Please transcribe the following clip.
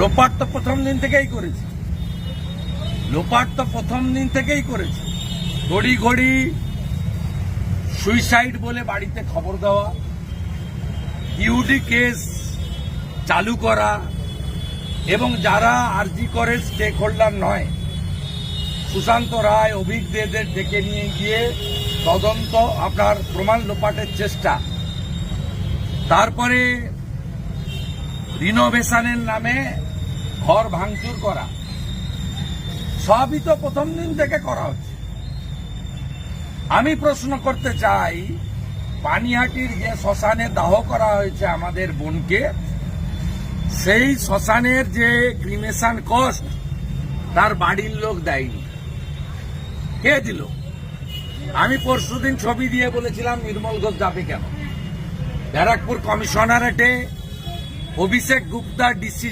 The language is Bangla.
লোপাট তো প্রথম দিন থেকেই করেছে, লোপাট তো প্রথম দিন থেকেই করেছে। ঘড়ি ঘড়ি সুইসাইড বলে বাড়িতে খবর দেওয়া, ইউডি কেস চালু করা এবং যারা আরজি করে স্টেক হোল্ডার নয়, সুশান্ত রায়, অভিজ্ঞদের ডেকে নিয়ে গিয়ে তদন্ত, আপনার প্রমাণ লোপাটের চেষ্টা, তারপরে রিনোভেশনের নামে ঘর ভাঙচুর করা, সবই তো প্রথম দিন থেকে করা হচ্ছে। আমি প্রশ্ন করতে চাই, পানিহাটির যে শ্মশানে দাহ করা হয়েছে আমাদের বোনকে, সেই শ্মশানের যে ক্রিমেশন কস্ট তার বাড়ির লোক দেয়নি, কে দিল? আমি পরশুদিন ছবি দিয়ে বলেছিলাম নির্মল ঘোষ যাবে কেন? ব্যারাকপুর কমিশনারেটে অভিষেক গুপ্তা ডিসি